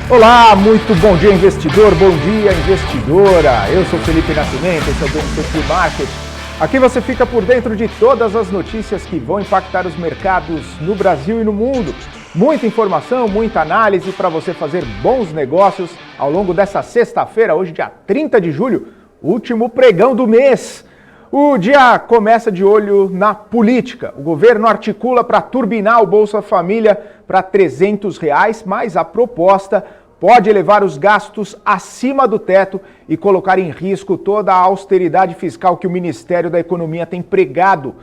Olá, muito bom dia investidor, bom dia investidora. Eu sou Felipe Nascimento, esse é o BNCC Market. Aqui você fica por dentro de todas as notícias que vão impactar os mercados no Brasil e no mundo. Muita informação, muita análise para você fazer bons negócios ao longo dessa sexta-feira, hoje dia 30 de julho, último pregão do mês. O dia começa de olho na política. O governo articula para turbinar o Bolsa Família para R$ 300, mas a proposta pode elevar os gastos acima do teto e colocar em risco toda a austeridade fiscal que o Ministério da Economia tem pregado.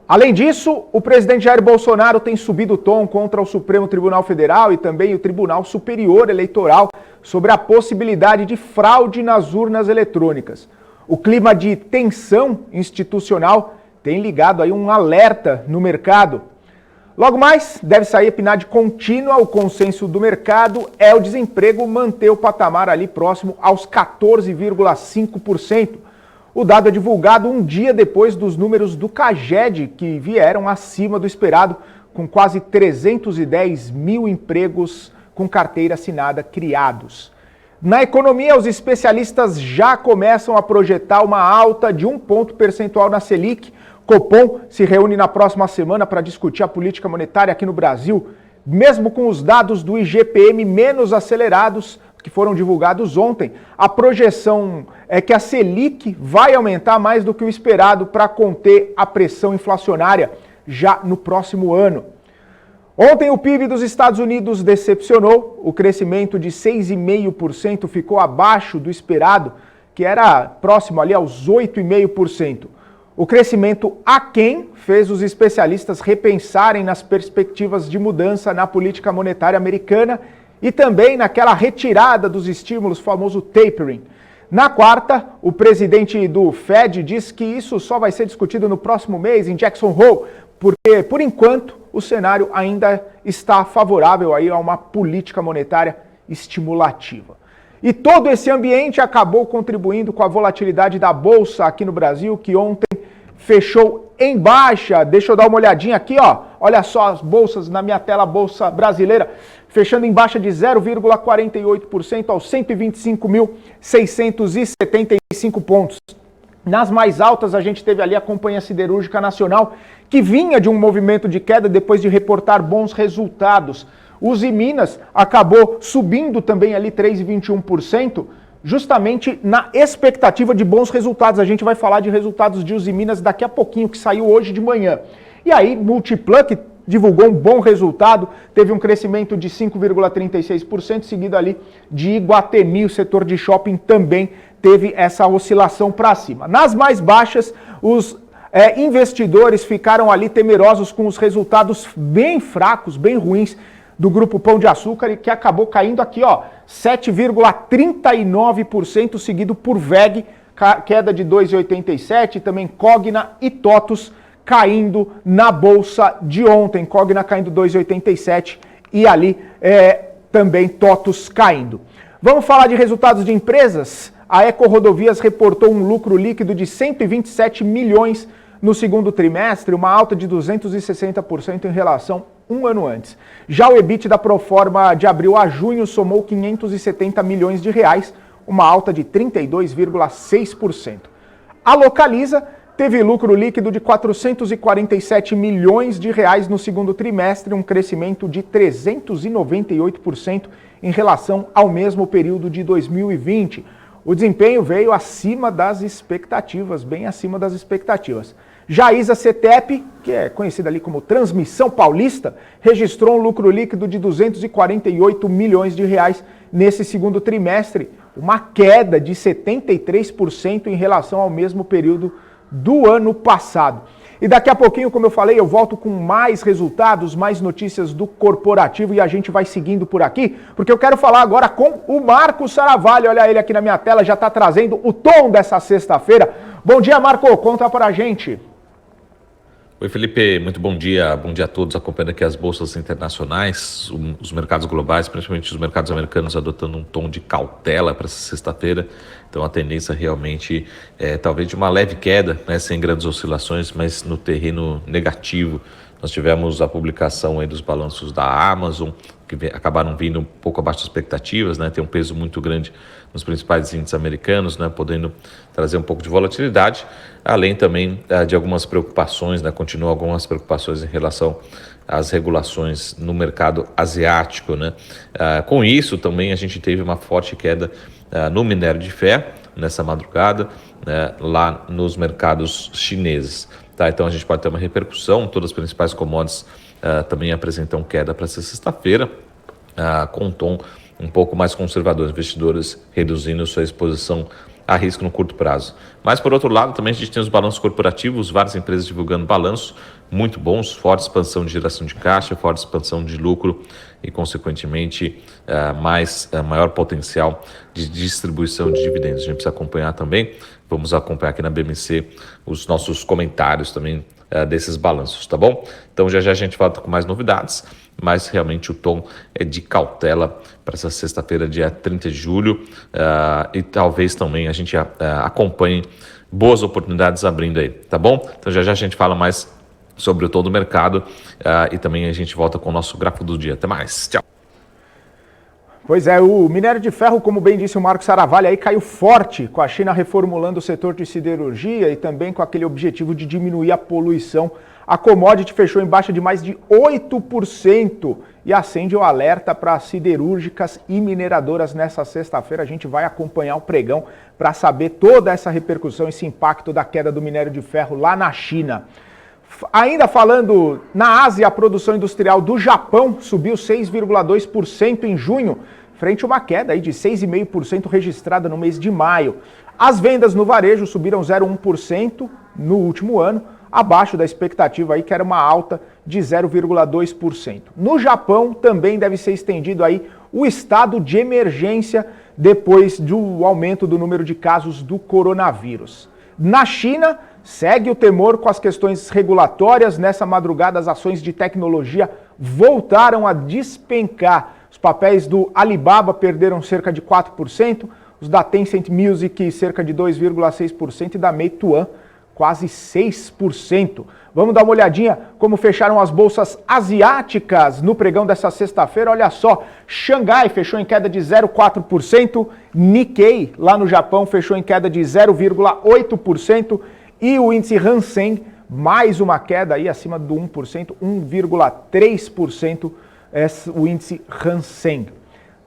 Além disso, o presidente Jair Bolsonaro tem subido o tom contra o Supremo Tribunal Federal e também o Tribunal Superior Eleitoral sobre a possibilidade de fraude nas urnas eletrônicas. O clima de tensão institucional tem ligado aí um alerta no mercado. Logo mais, deve sair a PNAD contínua. O consenso do mercado é o desemprego manter o patamar ali próximo aos 14,5%. O dado é divulgado um dia depois dos números do CAGED, que vieram acima do esperado, com quase 310 mil empregos com carteira assinada criados. Na economia, os especialistas já começam a projetar uma alta de 1 ponto percentual na Selic. Copom se reúne na próxima semana para discutir a política monetária aqui no Brasil. Mesmo com os dados do IGPM menos acelerados, que foram divulgados ontem, a projeção é que a Selic vai aumentar mais do que o esperado para conter a pressão inflacionária já no próximo ano. Ontem o PIB dos Estados Unidos decepcionou, o crescimento de 6,5% ficou abaixo do esperado, que era próximo ali aos 8,5%. O crescimento aquém fez os especialistas repensarem nas perspectivas de mudança na política monetária americana e também naquela retirada dos estímulos, famoso tapering. Na quarta, o presidente do Fed disse que isso só vai ser discutido no próximo mês em Jackson Hole, porque, por enquanto, o cenário ainda está favorável aí a uma política monetária estimulativa. E todo esse ambiente acabou contribuindo com a volatilidade da Bolsa aqui no Brasil, que ontem fechou em baixa. Deixa eu dar uma olhadinha aqui, ó. Olha só as bolsas na minha tela, a Bolsa Brasileira, fechando em baixa de 0,48% aos 125.675 pontos. Nas mais altas, a gente teve ali a Companhia Siderúrgica Nacional, que vinha de um movimento de queda depois de reportar bons resultados. Uzi Minas acabou subindo também ali 3,21%, justamente na expectativa de bons resultados. A gente vai falar de resultados de Uzi Minas daqui a pouquinho, que saiu hoje de manhã. E aí, Multiplan, que divulgou um bom resultado, teve um crescimento de 5,36%, seguido ali de Iguatemi, o setor de shopping também teve essa oscilação para cima. Nas mais baixas, os investidores ficaram ali temerosos com os resultados bem fracos, bem ruins do Grupo Pão de Açúcar, e que acabou caindo aqui, ó, 7,39%, seguido por VEG, queda de 2,87%, também Cogna e TOTUS caindo na bolsa de ontem. Cogna caindo 2,87% e ali também TOTUS caindo. Vamos falar de resultados de empresas? A EcoRodovias reportou um lucro líquido de 127 milhões no segundo trimestre, uma alta de 260% em relação a um ano antes. Já o EBITDA pro forma de abril a junho somou 570 milhões de reais, uma alta de 32,6%. A Localiza teve lucro líquido de 447 milhões de reais no segundo trimestre, um crescimento de 398% em relação ao mesmo período de 2020. O desempenho veio acima das expectativas, bem acima das expectativas. Já a ISA-CETEP, que é conhecida ali como Transmissão Paulista, registrou um lucro líquido de 248 milhões de reais nesse segundo trimestre, uma queda de 73% em relação ao mesmo período do ano passado. E daqui a pouquinho, como eu falei, eu volto com mais resultados, mais notícias do corporativo e a gente vai seguindo por aqui, porque eu quero falar agora com o Marco Saravalho. Olha ele aqui na minha tela, já está trazendo o tom dessa sexta-feira. Bom dia, Marco, conta pra gente. Oi, Felipe, muito bom dia a todos acompanhando aqui as bolsas internacionais, os mercados globais, principalmente os mercados americanos adotando um tom de cautela para essa sexta-feira. Então a tendência realmente é talvez de uma leve queda, né, sem grandes oscilações, mas no terreno negativo Nós tivemos a publicação aí dos balanços da Amazon, que acabaram vindo um pouco abaixo das expectativas, né? Tem um peso muito grande nos principais índices americanos, né? Podendo trazer um pouco de volatilidade, além também de algumas preocupações, né? Continuam algumas preocupações em relação às regulações no mercado asiático, né? Com isso também a gente teve uma forte queda no minério de ferro nessa madrugada, né? Lá nos mercados chineses. Tá? Então a gente pode ter uma repercussão, todas as principais commodities também apresentam queda para essa sexta-feira, com um tom um pouco mais conservador, investidores reduzindo sua exposição a risco no curto prazo. Mas, por outro lado, também a gente tem os balanços corporativos, várias empresas divulgando balanços muito bons, forte expansão de geração de caixa, forte expansão de lucro e, consequentemente, maior potencial de distribuição de dividendos. A gente precisa acompanhar também, vamos acompanhar aqui na BMC os nossos comentários também desses balanços, tá bom? Então já a gente volta com mais novidades, mas realmente o tom é de cautela para essa sexta-feira, dia 30 de julho, e talvez também a gente acompanhe boas oportunidades abrindo aí, tá bom? Então já a gente fala mais sobre o tom do mercado e também a gente volta com o nosso gráfico do dia. Até mais, tchau! Pois é, o minério de ferro, como bem disse o Marcos Saravalli, aí caiu forte, com a China reformulando o setor de siderurgia e também com aquele objetivo de diminuir a poluição. A commodity fechou em baixa de mais de 8% e acende o alerta para siderúrgicas e mineradoras nessa sexta-feira. A gente vai acompanhar o pregão para saber toda essa repercussão, esse impacto da queda do minério de ferro lá na China. Ainda falando na Ásia, a produção industrial do Japão subiu 6,2% em junho, frente a uma queda aí de 6,5% registrada no mês de maio. As vendas no varejo subiram 0,1% no último ano, abaixo da expectativa aí, que era uma alta de 0,2%. No Japão também deve ser estendido aí o estado de emergência depois do aumento do número de casos do coronavírus. Na China, segue o temor com as questões regulatórias. Nessa madrugada, as ações de tecnologia voltaram a despencar. Os papéis do Alibaba perderam cerca de 4%, os da Tencent Music cerca de 2,6% e da Meituan quase 6%. Vamos dar uma olhadinha como fecharam as bolsas asiáticas no pregão dessa sexta-feira. Olha só, Xangai fechou em queda de 0,4%, Nikkei, lá no Japão, fechou em queda de 0,8%, e o índice Hansen, mais uma queda aí acima do 1%, 1,3% é o índice Hansen.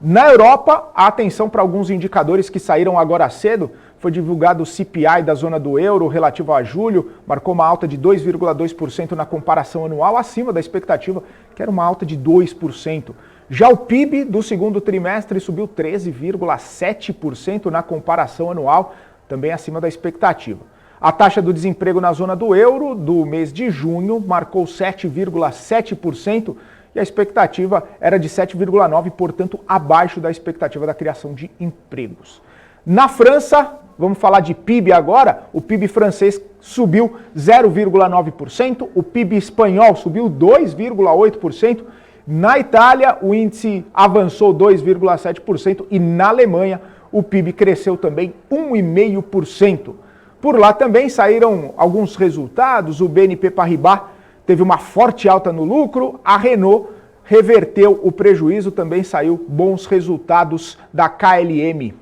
Na Europa, a atenção para alguns indicadores que saíram agora cedo. Foi divulgado o CPI da zona do euro relativo a julho, marcou uma alta de 2,2% na comparação anual, acima da expectativa, que era uma alta de 2%. Já o PIB do segundo trimestre subiu 13,7% na comparação anual, também acima da expectativa. A taxa do desemprego na zona do euro do mês de junho marcou 7,7% e a expectativa era de 7,9%, portanto, abaixo da expectativa da criação de empregos. Na França, vamos falar de PIB agora, o PIB francês subiu 0,9%, o PIB espanhol subiu 2,8%, na Itália o índice avançou 2,7% e na Alemanha o PIB cresceu também 1,5%. Por lá também saíram alguns resultados, o BNP Paribas teve uma forte alta no lucro, a Renault reverteu o prejuízo, também saiu bons resultados da KLM.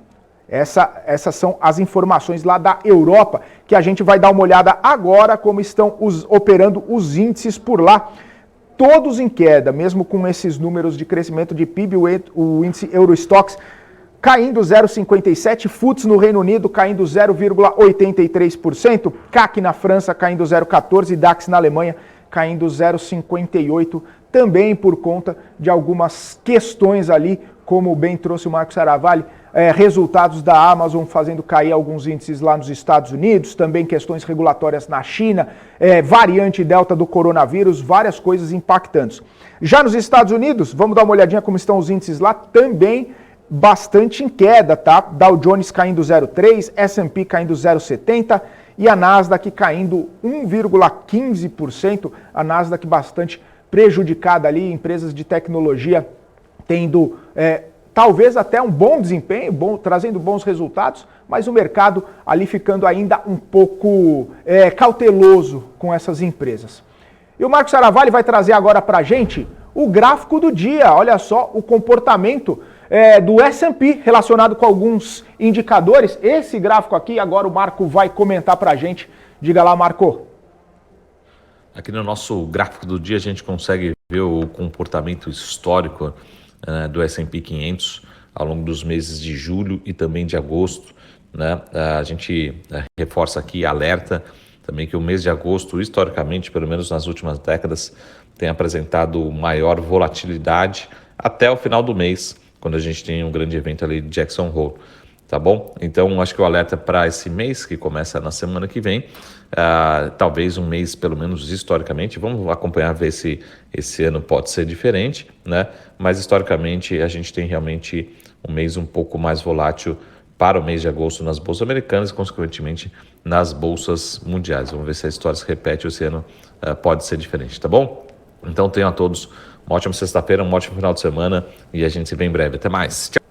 Essas são as informações lá da Europa, que a gente vai dar uma olhada agora como estão operando os índices por lá. Todos em queda, mesmo com esses números de crescimento de PIB, o índice Eurostoxx caindo 0,57%, FTSE no Reino Unido caindo 0,83%, CAC na França caindo 0,14%, DAX na Alemanha caindo 0,58%, também por conta de algumas questões ali, como bem trouxe o Marcos Saravalli, resultados da Amazon fazendo cair alguns índices lá nos Estados Unidos, também questões regulatórias na China, variante Delta do coronavírus, várias coisas impactantes. Já nos Estados Unidos, vamos dar uma olhadinha como estão os índices lá, também bastante em queda, tá? Dow Jones caindo 0,3%, S&P caindo 0,70% e a Nasdaq caindo 1,15%, a Nasdaq bastante prejudicada ali, empresas de tecnologia tendo talvez até um bom desempenho, trazendo bons resultados, mas o mercado ali ficando ainda um pouco cauteloso com essas empresas. E o Marcos Saravalli vai trazer agora para a gente o gráfico do dia. Olha só o comportamento do S&P relacionado com alguns indicadores. Esse gráfico aqui, agora o Marco vai comentar para a gente. Diga lá, Marco. Aqui no nosso gráfico do dia a gente consegue ver o comportamento histórico do S&P 500 ao longo dos meses de julho e também de agosto. Né? A gente reforça aqui e alerta também que o mês de agosto, historicamente, pelo menos nas últimas décadas, tem apresentado maior volatilidade até o final do mês, quando a gente tem um grande evento ali de Jackson Hole, tá bom? Então, acho que o alerta para esse mês, que começa na semana que vem, talvez um mês, pelo menos historicamente, vamos acompanhar, ver se esse ano pode ser diferente, né? Mas historicamente a gente tem realmente um mês um pouco mais volátil para o mês de agosto nas bolsas americanas e, consequentemente, nas bolsas mundiais. Vamos ver se a história se repete, esse ano pode ser diferente, tá bom? Então, tenham a todos uma ótima sexta-feira, um ótimo final de semana e a gente se vê em breve. Até mais. Tchau.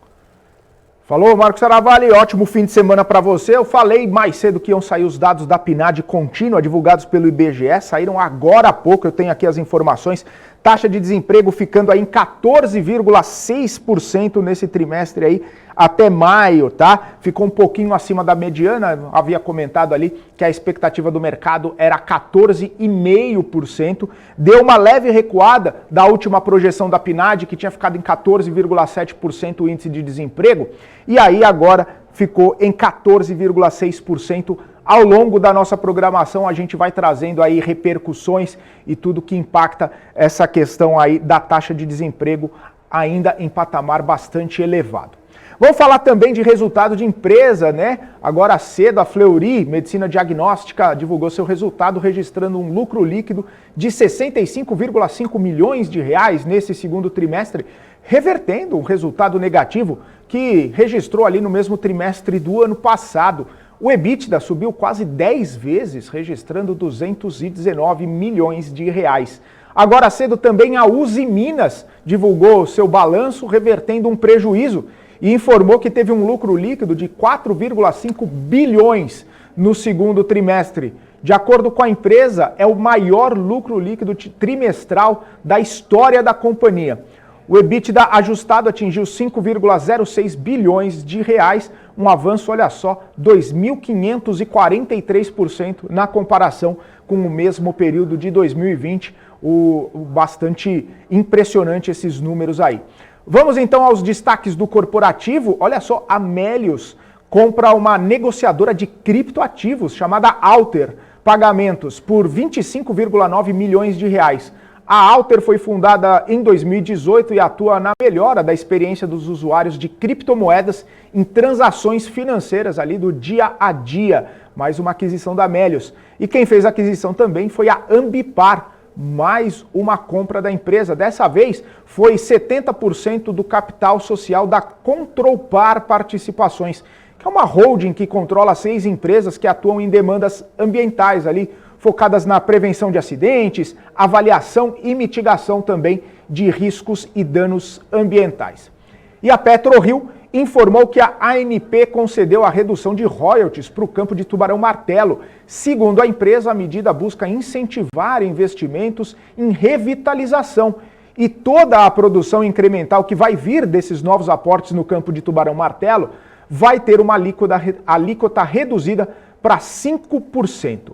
Falou, Marcos Saravalli, ótimo fim de semana para você. Eu falei mais cedo que iam sair os dados da PNAD contínua, divulgados pelo IBGE, saíram agora há pouco, eu tenho aqui as informações. Taxa de desemprego ficando aí em 14,6% nesse trimestre aí, até maio, tá? Ficou um pouquinho acima da mediana, havia comentado ali que a expectativa do mercado era 14,5%. Deu uma leve recuada da última projeção da PNAD, que tinha ficado em 14,7% o índice de desemprego, e aí agora ficou em 14,6%. Ao longo da nossa programação, a gente vai trazendo aí repercussões e tudo que impacta essa questão aí da taxa de desemprego ainda em patamar bastante elevado. Vamos falar também de resultado de empresa, né? Agora cedo, a Fleury Medicina Diagnóstica divulgou seu resultado, registrando um lucro líquido de 65,5 milhões de reais nesse segundo trimestre, revertendo um resultado negativo que registrou ali no mesmo trimestre do ano passado. O EBITDA subiu quase 10 vezes, registrando 219 milhões de reais. Agora cedo também a Uzi Minas divulgou seu balanço, revertendo um prejuízo e informou que teve um lucro líquido de 4,5 bilhões no segundo trimestre. De acordo com a empresa, é o maior lucro líquido trimestral da história da companhia. O EBITDA ajustado atingiu 5,06 bilhões de reais, um avanço, olha só, 2.543% na comparação com o mesmo período de 2020. Bastante impressionante esses números aí. Vamos então aos destaques do corporativo. Olha só, a Melius compra uma negociadora de criptoativos chamada Alter, pagamentos por 25,9 milhões de reais. A Alter foi fundada em 2018 e atua na melhora da experiência dos usuários de criptomoedas em transações financeiras ali do dia a dia. Mais uma aquisição da Melius. E quem fez a aquisição também foi a Ambipar, mais uma compra da empresa. Dessa vez foi 70% do capital social da Controlpar Participações, que é uma holding que controla 6 empresas que atuam em demandas ambientais ali, focadas na prevenção de acidentes, avaliação e mitigação também de riscos e danos ambientais. E a PetroRio informou que a ANP concedeu a redução de royalties para o campo de Tubarão Martelo. Segundo a empresa, a medida busca incentivar investimentos em revitalização. E toda a produção incremental que vai vir desses novos aportes no campo de Tubarão Martelo vai ter uma alíquota reduzida para 5%.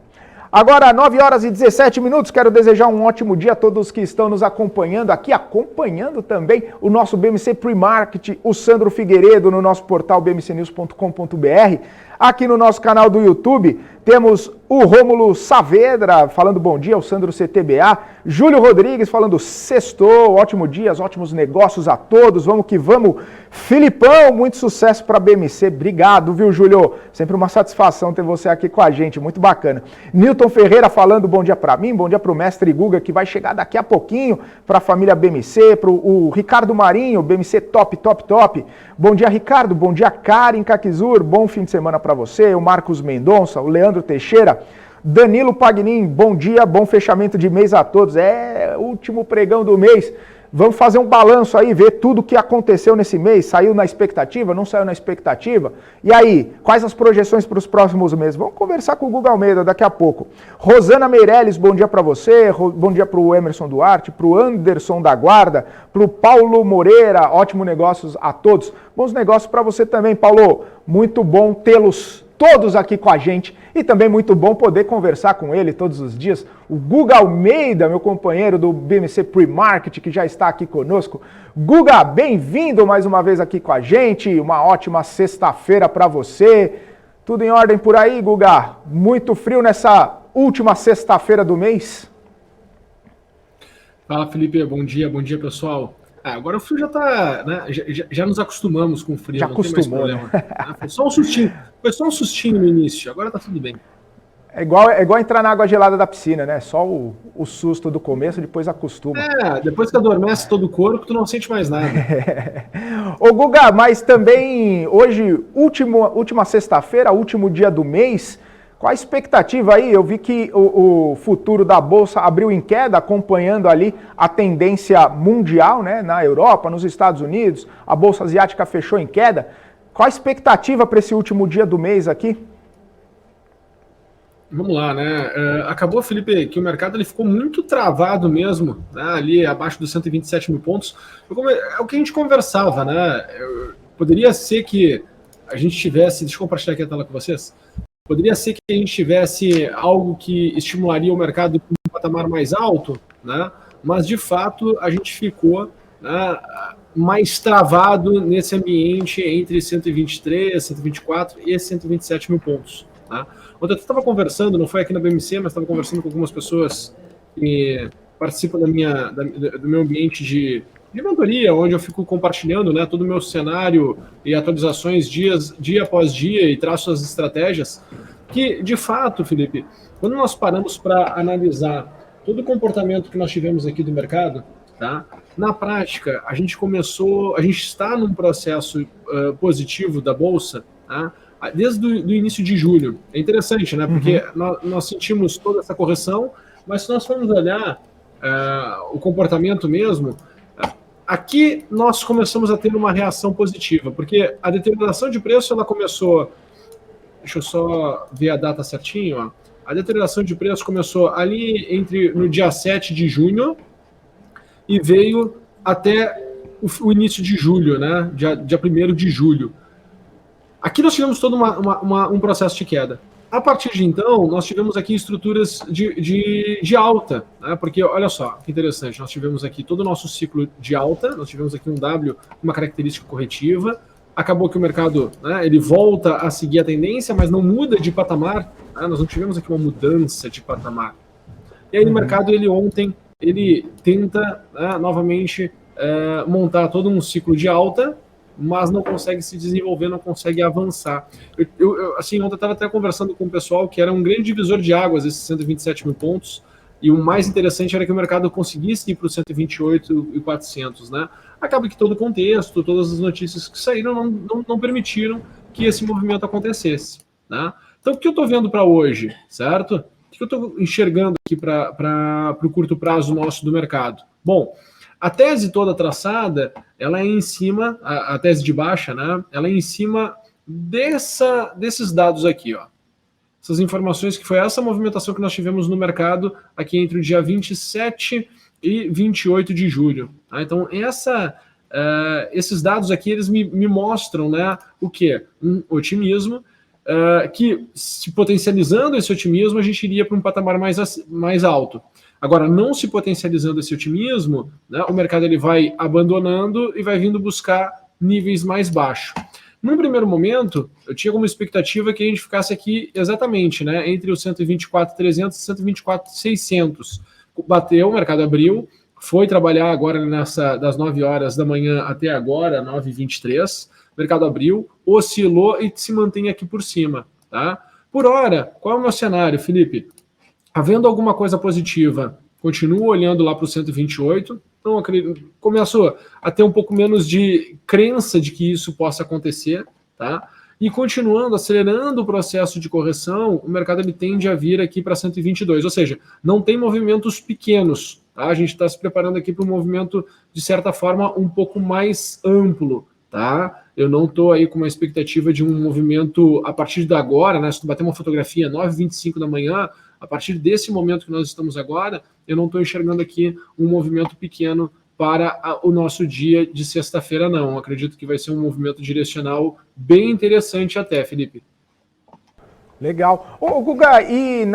Agora, 9 horas e 17 minutos, quero desejar um ótimo dia a todos que estão nos acompanhando aqui, acompanhando também o nosso BMC Pre-Market, o Sandro Figueiredo no nosso portal bmcnews.com.br. Aqui no nosso canal do YouTube temos o Rômulo Saavedra falando bom dia, o Sandro CTBA, Júlio Rodrigues falando sextou, ótimo dia, ótimos negócios a todos, vamos que vamos. Filipão, muito sucesso para a BMC, obrigado, viu, Júlio? Sempre uma satisfação ter você aqui com a gente, muito bacana. Nilton Ferreira falando bom dia para mim, bom dia para o mestre Guga, que vai chegar daqui a pouquinho, para a família BMC, para o Ricardo Marinho, BMC top, top, top. Bom dia, Ricardo, bom dia, Karen Kakizur, bom fim de semana para você, o Marcos Mendonça, o Leandro Teixeira, Danilo Pagnin, bom dia, bom fechamento de mês a todos. É, último pregão do mês. Vamos fazer um balanço aí, ver tudo o que aconteceu nesse mês. Saiu na expectativa, não saiu na expectativa? E aí, quais as projeções para os próximos meses? Vamos conversar com o Guga Almeida daqui a pouco. Rosana Meirelles, bom dia para você. Bom dia para o Emerson Duarte, para o Anderson da Guarda, para o Paulo Moreira. Ótimo negócios a todos. Bons negócios para você também, Paulo. Muito bom tê-los todos aqui com a gente e também muito bom poder conversar com ele todos os dias. O Guga Almeida, meu companheiro do BMC Pre-Market, que já está aqui conosco. Guga, bem-vindo mais uma vez aqui com a gente. Uma ótima sexta-feira para você. Tudo em ordem por aí, Guga? Muito frio nessa última sexta-feira do mês? Fala, Felipe. Bom dia pessoal. Agora o frio já tá, né? Já nos acostumamos com o frio, já não acostumou, tem mais problema. Né? Foi só um sustinho no início, agora tá tudo bem. É igual entrar na água gelada da piscina, né? Só o susto do começo, depois acostuma. Depois que adormece todo o corpo, tu não sente mais nada. Ô Guga, mas também hoje, última sexta-feira, último dia do mês, qual a expectativa aí? Eu vi que o futuro da Bolsa abriu em queda, acompanhando ali a tendência mundial, né? Na Europa, nos Estados Unidos, a Bolsa Asiática fechou em queda. Qual a expectativa para esse último dia do mês aqui? Vamos lá, né? Acabou, Felipe, que o mercado ele ficou muito travado mesmo, né? Ali abaixo dos 127 mil pontos. É o que a gente conversava, né? Poderia ser que a gente tivesse... Deixa eu compartilhar aqui a tela com vocês. Poderia ser que a gente tivesse algo que estimularia o mercado para um patamar mais alto, né? Mas, de fato, a gente ficou, né, mais travado nesse ambiente entre 123, 124 e 127 mil pontos. Tá? Ontem eu estava conversando, não foi aqui na BMC, mas estava conversando com algumas pessoas que participam do meu ambiente de mentoria, onde eu fico compartilhando, né, todo o meu cenário e atualizações dia após dia e traço as estratégias, que, de fato, Felipe, quando nós paramos para analisar todo o comportamento que nós tivemos aqui do mercado, tá, na prática, a gente está num processo positivo da Bolsa, tá, desde o início de julho. É interessante, né, porque nós sentimos toda essa correção, mas se nós formos olhar o comportamento mesmo, aqui nós começamos a ter uma reação positiva, porque a deterioração de preço ela começou, deixa eu só ver a data certinho, ó. A deterioração de preço começou ali no dia 7 de junho e veio até o início de julho, né? Dia 1º de julho. Aqui nós tivemos todo um processo de queda. A partir de então, nós tivemos aqui estruturas de alta, né? Porque, olha só, que interessante, nós tivemos aqui todo o nosso ciclo de alta, nós tivemos aqui um W, uma característica corretiva, acabou que o mercado, né, ele volta a seguir a tendência, mas não muda de patamar, né? Nós não tivemos aqui uma mudança de patamar. E aí o mercado, ontem, ele tenta, né, novamente montar todo um ciclo de alta, mas não consegue se desenvolver, não consegue avançar. Assim, ontem eu estava até conversando com o pessoal que era um grande divisor de águas, esses 127 mil pontos, e o mais interessante era que o mercado conseguisse ir para os 128.400, né? Acaba que todo o contexto, todas as notícias que saíram não permitiram que esse movimento acontecesse, né? Então, o que eu estou vendo para hoje, certo? O que eu estou enxergando aqui para o curto prazo nosso do mercado? Bom, a tese toda traçada, ela é em cima, a tese de baixa, né? Ela é em cima desses dados aqui, ó. Essas informações que foi essa movimentação que nós tivemos no mercado aqui entre o dia 27 e 28 de julho. Tá? Então, esses dados aqui, eles me mostram, né, o quê? Um otimismo, que se potencializando esse otimismo, a gente iria para um patamar mais alto. Agora, não se potencializando esse otimismo, né, o mercado ele vai abandonando e vai vindo buscar níveis mais baixos. Num primeiro momento, eu tinha como expectativa que a gente ficasse aqui exatamente, né, entre os 124.300 e 124.600. Bateu, o mercado abriu, foi trabalhar agora das 9 horas da manhã até agora, 9h23. O mercado abriu, oscilou e se mantém aqui por cima. Tá? Por hora, qual é o meu cenário, Felipe? Havendo alguma coisa positiva, continuo olhando lá para o 128, então começo a ter um pouco menos de crença de que isso possa acontecer, tá? E continuando, acelerando o processo de correção, o mercado ele tende a vir aqui para 122, ou seja, não tem movimentos pequenos, tá? A gente está se preparando aqui para um movimento, de certa forma, um pouco mais amplo, tá? Eu não estou aí com uma expectativa de um movimento a partir de agora, né? Se tu bater uma fotografia 9h25 da manhã, a partir desse momento que nós estamos agora, eu não estou enxergando aqui um movimento pequeno para o nosso dia de sexta-feira, não. Eu acredito que vai ser um movimento direcional bem interessante até, Felipe. Legal. Ô, Guga, e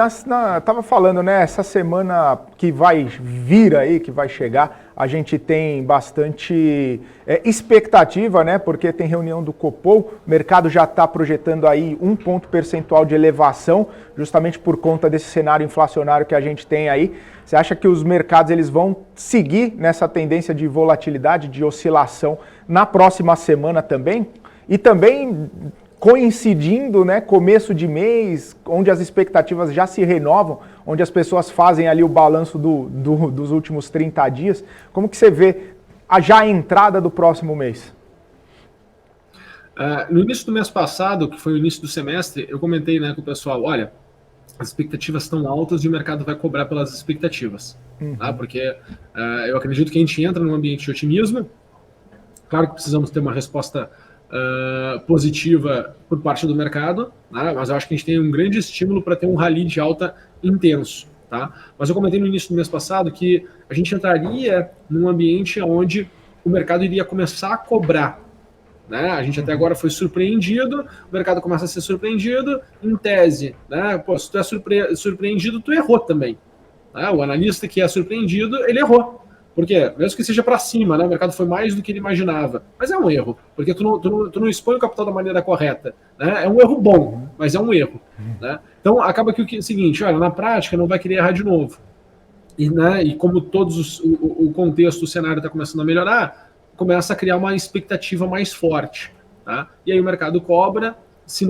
tava falando, né, essa semana que vai vir aí, que vai chegar, a gente tem bastante expectativa, né, porque tem reunião do Copom, o mercado já está projetando aí 1 ponto percentual de elevação, justamente por conta desse cenário inflacionário que a gente tem aí. Você acha que os mercados eles vão seguir nessa tendência de volatilidade, de oscilação na próxima semana também? E também coincidindo, né, começo de mês, onde as expectativas já se renovam, onde as pessoas fazem ali o balanço dos últimos 30 dias, como que você vê a entrada do próximo mês? No início do mês passado, que foi o início do semestre, eu comentei, né, com o pessoal, olha, as expectativas estão altas e o mercado vai cobrar pelas expectativas, tá? Porque eu acredito que a gente entra num ambiente de otimismo, claro que precisamos ter uma resposta positiva por parte do mercado, né? Mas eu acho que a gente tem um grande estímulo para ter um rally de alta intenso, tá? Mas eu comentei no início do mês passado que a gente entraria num ambiente onde o mercado iria começar a cobrar, né? A gente até agora foi surpreendido, o mercado começa a ser surpreendido, em tese, né? Pô, se tu é surpreendido, tu errou também, né? O analista que é surpreendido, ele errou. Por quê? Mesmo que seja para cima, né? O mercado foi mais do que ele imaginava. Mas é um erro, porque tu não expõe o capital da maneira correta, né? É um erro bom, mas é um erro, né? Então, acaba que é o seguinte, olha, na prática não vai querer errar de novo. E, né, e como o contexto, o cenário está começando a melhorar, começa a criar uma expectativa mais forte, tá? E aí o mercado cobra, se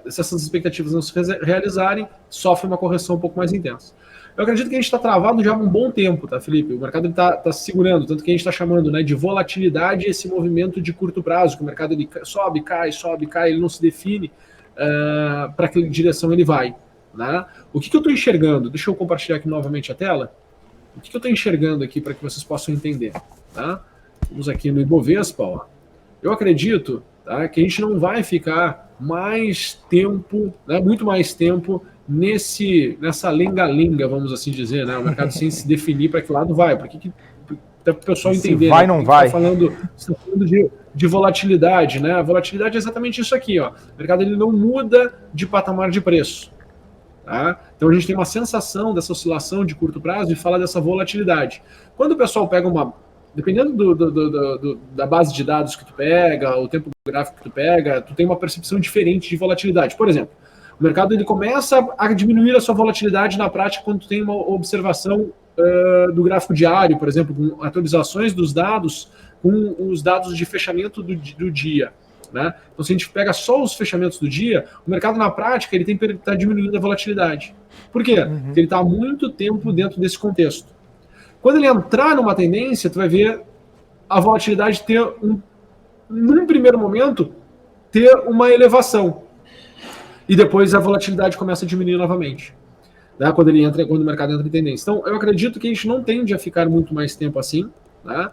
essas expectativas não se realizarem, sofre uma correção um pouco mais intensa. Eu acredito que a gente está travado já há um bom tempo, tá, Felipe? O mercado está se segurando, tanto que a gente está chamando, né, de volatilidade esse movimento de curto prazo, que o mercado ele sobe, cai, ele não se define para que direção ele vai, né? O que eu estou enxergando? Deixa eu compartilhar aqui novamente a tela. O que eu estou enxergando aqui para que vocês possam entender, tá? Vamos aqui no Ibovespa, ó. Eu acredito, tá, que a gente não vai ficar mais tempo, né, muito mais tempo nessa lenga-lenga, vamos assim dizer, né? O mercado sem se definir para que lado vai, para o pessoal entender. Se vai, né? Não vai. Você está falando de volatilidade, né? A volatilidade é exatamente isso aqui, ó. O mercado ele não muda de patamar de preço, tá? Então a gente tem uma sensação dessa oscilação de curto prazo e fala dessa volatilidade. Quando o pessoal pega dependendo da base de dados que tu pega, o tempo gráfico que tu pega, tu tem uma percepção diferente de volatilidade. Por exemplo, o mercado ele começa a diminuir a sua volatilidade na prática quando tu tem uma observação do gráfico diário, por exemplo, com atualizações dos dados, com os dados de fechamento do dia, né? Então, se a gente pega só os fechamentos do dia, o mercado na prática ele está diminuindo a volatilidade. Por quê? Porque ele está há muito tempo dentro desse contexto. Quando ele entrar numa tendência, tu vai ver a volatilidade num primeiro momento, ter uma elevação. E depois a volatilidade começa a diminuir novamente, né, quando o mercado entra em tendência. Então, eu acredito que a gente não tende a ficar muito mais tempo assim, né,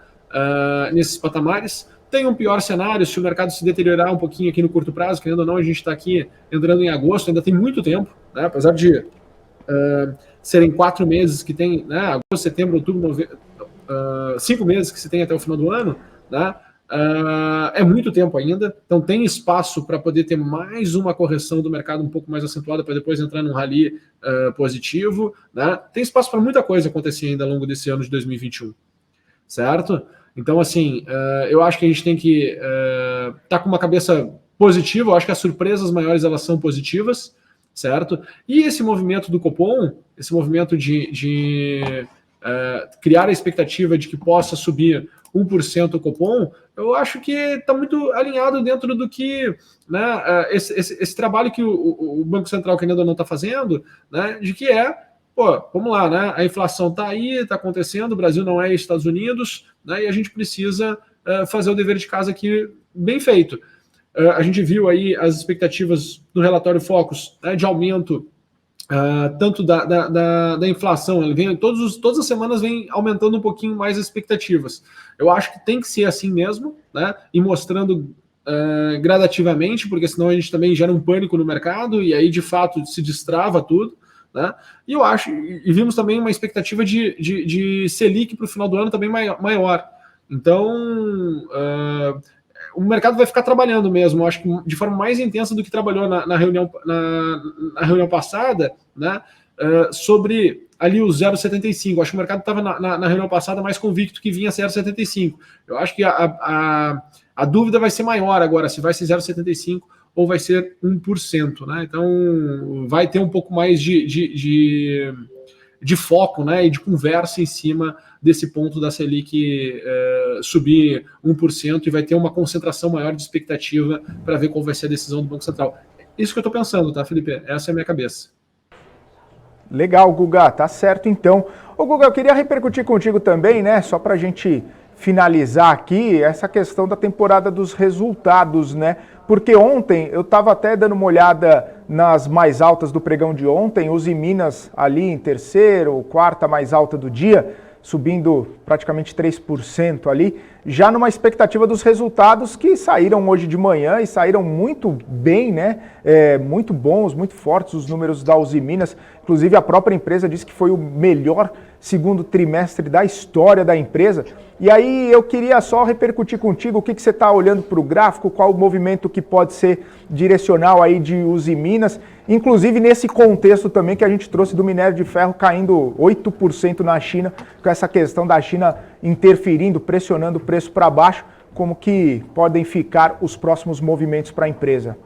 nesses patamares. Tem um pior cenário, se o mercado se deteriorar um pouquinho aqui no curto prazo, querendo ou não, a gente está aqui entrando em agosto, ainda tem muito tempo, né, apesar de serem 4 meses que tem, né, agosto, setembro, outubro, novembro, 5 meses que se tem até o final do ano, né, é muito tempo ainda, então tem espaço para poder ter mais uma correção do mercado um pouco mais acentuada para depois entrar num rally positivo, né? Tem espaço para muita coisa acontecer ainda ao longo desse ano de 2021, certo? Então, assim, eu acho que a gente tem que estar com uma cabeça positiva, eu acho que as surpresas maiores elas são positivas, certo? E esse movimento do Copom, esse movimento de criar a expectativa de que possa subir 1% o Copom, eu acho que está muito alinhado dentro do que, né, esse trabalho que o Banco Central querendo ou não está fazendo, né, de que vamos lá, né, a inflação está aí, está acontecendo, o Brasil não é Estados Unidos, né, e a gente precisa fazer o dever de casa aqui bem feito. A gente viu aí as expectativas do relatório Focus, né, de aumento tanto da inflação, ele vem todas as semanas vem aumentando um pouquinho mais as expectativas. Eu acho que tem que ser assim mesmo, né? E mostrando gradativamente, porque senão a gente também gera um pânico no mercado e aí de fato se destrava tudo, né? E eu acho, e vimos também uma expectativa de Selic para o final do ano também maior. Então, o mercado vai ficar trabalhando mesmo, eu acho que de forma mais intensa do que trabalhou na reunião passada, né? Sobre ali o 0,75. Acho que o mercado estava na reunião passada mais convicto que vinha 0,75. Eu acho que a dúvida vai ser maior agora, se vai ser 0,75 ou vai ser 1%, né? Então vai ter um pouco mais de foco, né, e de conversa em cima desse ponto da Selic subir 1% e vai ter uma concentração maior de expectativa para ver qual vai ser a decisão do Banco Central. Isso que eu estou pensando, tá, Felipe? Essa é a minha cabeça. Legal, Guga, tá certo então. Ô, Guga, eu queria repercutir contigo também, né, só para a gente finalizar aqui, essa questão da temporada dos resultados, né? Porque ontem, eu estava até dando uma olhada nas mais altas do pregão de ontem, Uzi Minas ali em terceiro, quarta mais alta do dia, subindo praticamente 3% ali, já numa expectativa dos resultados que saíram hoje de manhã e saíram muito bem, né? Muito bons, muito fortes os números da Uzi Minas. Inclusive a própria empresa disse que foi o melhor segundo trimestre da história da empresa. E aí eu queria só repercutir contigo o que você está olhando para o gráfico, qual o movimento que pode ser direcional aí de Uzi Minas, inclusive nesse contexto também que a gente trouxe do minério de ferro caindo 8% na China, com essa questão da China interferindo, pressionando o preço para baixo, como que podem ficar os próximos movimentos para a empresa?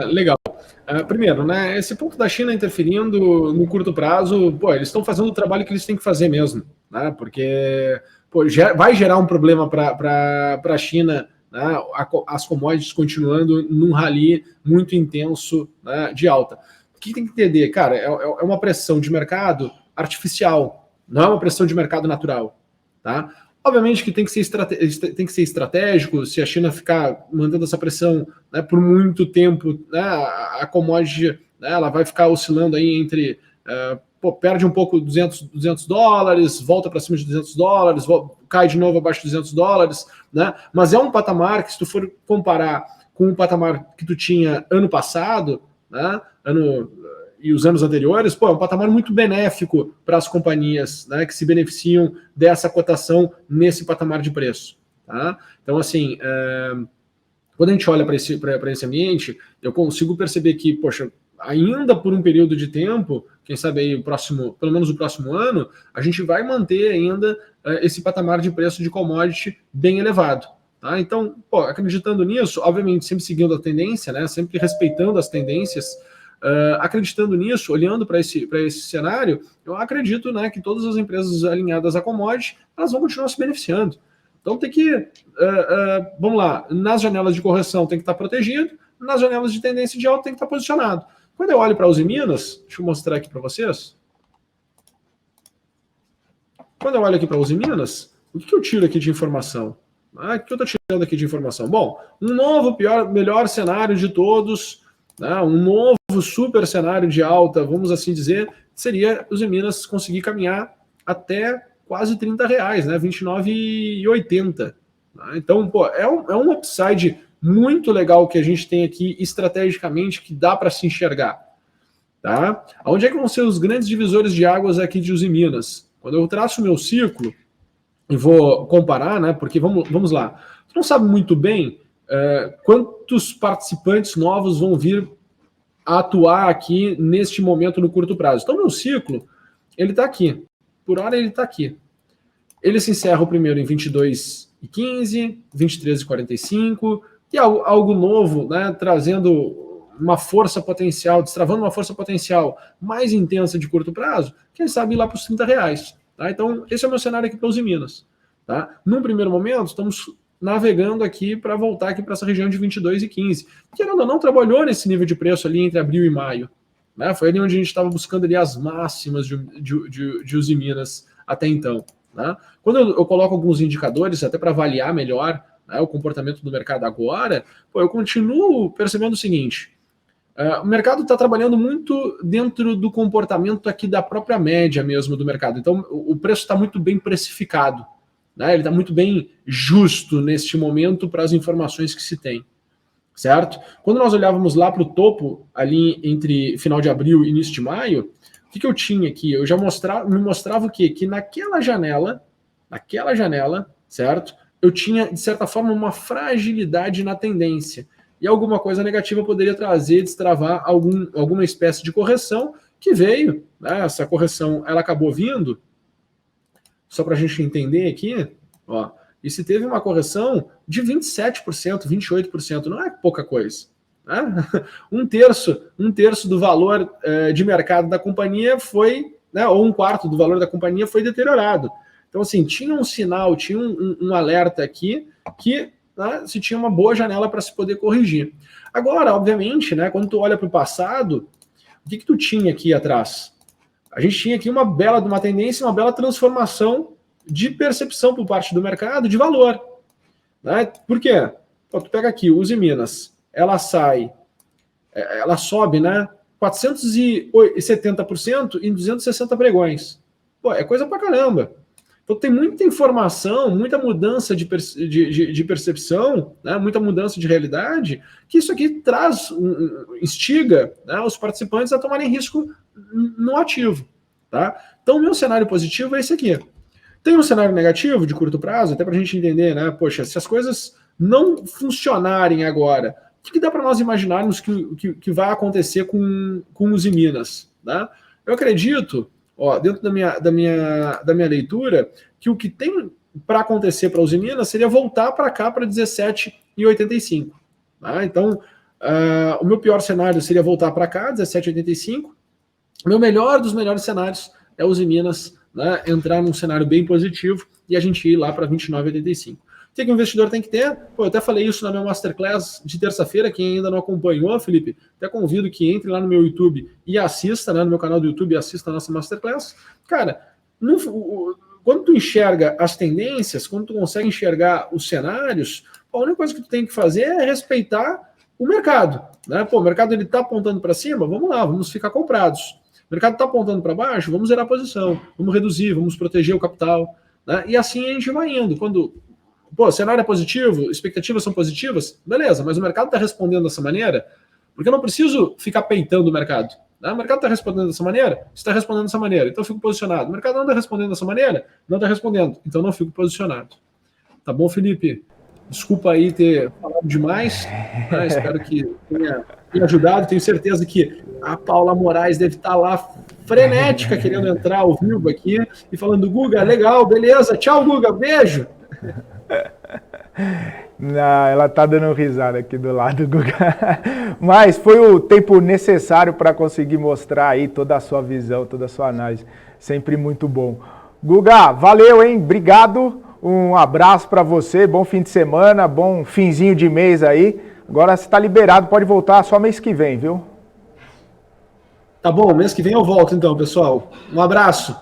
Legal. Primeiro, né, esse ponto da China interferindo no curto prazo, eles estão fazendo o trabalho que eles têm que fazer mesmo, né, porque vai gerar um problema para a China, né, as commodities continuando num rally muito intenso, né, de alta. O que tem que entender, cara, é uma pressão de mercado artificial, não é uma pressão de mercado natural, tá? Obviamente que tem que ser estratégico, se a China ficar mantendo essa pressão, né, por muito tempo, né, a commodity, né, ela vai ficar oscilando aí entre, perde um pouco $200, volta para cima de $200, cai de novo abaixo de $200, né, mas é um patamar que se tu for comparar com o patamar que tu tinha ano passado, né, e os anos anteriores, é um patamar muito benéfico para as companhias, né, que se beneficiam dessa cotação nesse patamar de preço. Tá? Então, assim, quando a gente olha para esse ambiente, eu consigo perceber que, poxa, ainda por um período de tempo, quem sabe aí pelo menos o próximo ano, a gente vai manter ainda esse patamar de preço de commodity bem elevado. Tá? Então, acreditando nisso, obviamente sempre seguindo a tendência, né, sempre respeitando as tendências, acreditando nisso, olhando para esse cenário, eu acredito, né, que todas as empresas alinhadas a commodity, elas vão continuar se beneficiando. Então tem que, vamos lá, nas janelas de correção tem que estar protegido, nas janelas de tendência de alta tem que estar posicionado. Quando eu olho para a Uzi Minas, deixa eu mostrar aqui para vocês. Quando eu olho aqui para a Uzi Minas, o que eu tiro aqui de informação? O que eu estou tirando aqui de informação? Bom, um novo melhor cenário de todos, né, um novo super cenário de alta, vamos assim dizer, seria Uzi Minas conseguir caminhar até quase R$30, né, R$29,80. Então, é um upside muito legal que a gente tem aqui estrategicamente que dá para se enxergar. Tá? Onde é que vão ser os grandes divisores de águas aqui de Uzi Minas? Quando eu traço o meu ciclo e vou comparar, né, porque vamos lá, você não sabe muito bem quantos participantes novos vão vir a atuar aqui neste momento no curto prazo. Então, meu ciclo, ele está aqui. Por hora, ele está aqui. Ele se encerra o primeiro em 22,15, 23,45, e algo novo, né, trazendo uma força potencial, destravando uma força potencial mais intensa de curto prazo, quem sabe ir lá para os R$30. Tá? Então, esse é o meu cenário aqui para Uzi Minas. Tá? Num primeiro momento, estamos navegando aqui para voltar aqui para essa região de 22,15, que ainda não trabalhou nesse nível de preço ali entre abril e maio. Né? Foi ali onde a gente estava buscando ali as máximas de Uzi Minas até então. Né? Quando eu coloco alguns indicadores, até para avaliar melhor, né, o comportamento do mercado agora, eu continuo percebendo o seguinte: O mercado está trabalhando muito dentro do comportamento aqui da própria média mesmo do mercado. Então, o preço está muito bem precificado, né? Ele está muito bem justo neste momento para as informações que se tem, certo? Quando nós olhávamos lá para o topo, ali entre final de abril e início de maio, o que eu tinha aqui? Eu já me mostrava o quê? Que naquela janela, certo? Eu tinha, de certa forma, uma fragilidade na tendência. E alguma coisa negativa poderia destravar alguma espécie de correção que veio, né? Essa correção, ela acabou vindo, só para a gente entender aqui, ó, e se teve uma correção de 27%, 28%, não é pouca coisa, né? Um terço do valor de mercado da companhia foi, né, ou um quarto do valor da companhia foi deteriorado. Então, assim, tinha um sinal, tinha um alerta aqui que, né, se tinha uma boa janela para se poder corrigir. Agora, obviamente, né, quando tu olha para o passado, o que tu tinha aqui atrás? A gente tinha aqui uma tendência, uma bela transformação de percepção por parte do mercado de valor, né? Por quê? Pô, tu pega aqui, Uzi Minas, ela sobe, né, 470% em 260 pregões. Pô, é coisa pra caramba. Então tem muita informação, muita mudança de percepção, né, muita mudança de realidade, que isso aqui instiga, né, os participantes a tomarem risco no ativo. Tá? Então o meu cenário positivo é esse aqui. Tem um cenário negativo de curto prazo, até para a gente entender, né? Poxa, se as coisas não funcionarem agora, o que dá para nós imaginarmos que vai acontecer com os Minas? Né? Eu acredito, ó, dentro da minha leitura, que o que tem para acontecer para os Minas seria voltar para cá para 17,85. Tá? Então, o meu pior cenário seria voltar para cá, 17,85. O meu melhor dos melhores cenários é os Minas, né, entrar num cenário bem positivo e a gente ir lá para 29,85. O que o investidor tem que ter? Pô, eu até falei isso na minha Masterclass de terça-feira. Quem ainda não acompanhou, Felipe, até convido que entre lá no meu YouTube e assista, né, no meu canal do YouTube, e assista a nossa Masterclass. Cara, quando tu enxerga as tendências, quando tu consegue enxergar os cenários, a única coisa que tu tem que fazer é respeitar o mercado, né? Pô, o mercado ele tá apontando para cima, vamos lá, vamos ficar comprados. O mercado está apontando para baixo, vamos zerar a posição, vamos reduzir, vamos proteger o capital, né? E assim a gente vai indo. Quando o cenário é positivo, expectativas são positivas, beleza, mas o mercado está respondendo dessa maneira, porque eu não preciso ficar peitando o mercado. Né? O mercado está respondendo dessa maneira, está respondendo dessa maneira, então eu fico posicionado. O mercado não está respondendo dessa maneira, não está respondendo, então não fico posicionado. Tá bom, Felipe? Desculpa aí ter falado demais, né? Espero que tenha ajudado. Tenho certeza que a Paula Moraes deve estar lá frenética querendo entrar ao vivo aqui e falando: Guga, legal, beleza, tchau, Guga, beijo. Não, ela tá dando risada aqui do lado, Guga. Mas foi o tempo necessário para conseguir mostrar aí toda a sua visão, toda a sua análise. Sempre muito bom. Guga, valeu, hein? Obrigado. Um abraço para você, bom fim de semana, bom finzinho de mês aí. Agora você está liberado, pode voltar só mês que vem, viu? Tá bom, mês que vem eu volto então, pessoal. Um abraço.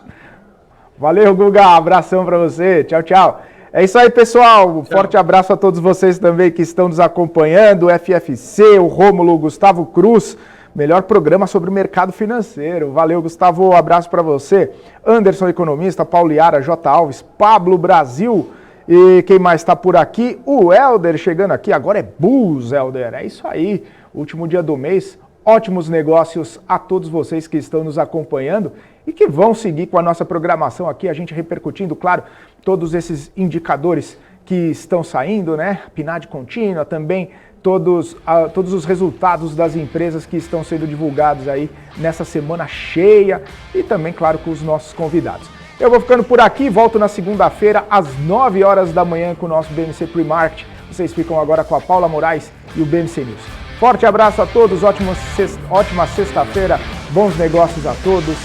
Valeu, Guga, abração para você, tchau, tchau. É isso aí, pessoal, um forte abraço a todos vocês também que estão nos acompanhando, o FFC, o Rômulo, o Gustavo Cruz, melhor programa sobre o mercado financeiro. Valeu, Gustavo, abraço para você. Anderson, economista, Pauliara, J. Alves, Pablo Brasil. E quem mais está por aqui? O Helder chegando aqui. Agora é Bulls, Helder. É isso aí. Último dia do mês. Ótimos negócios a todos vocês que estão nos acompanhando e que vão seguir com a nossa programação aqui. A gente repercutindo, claro, todos esses indicadores que estão saindo, né? PNAD contínua, também todos os resultados das empresas que estão sendo divulgados aí nessa semana cheia e também, claro, com os nossos convidados. Eu vou ficando por aqui, volto na segunda-feira às 9 horas da manhã com o nosso BMC Pre-Market. Vocês ficam agora com a Paula Moraes e o BMC News. Forte abraço a todos, ótima sexta-feira, bons negócios a todos.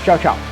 Tchau, tchau.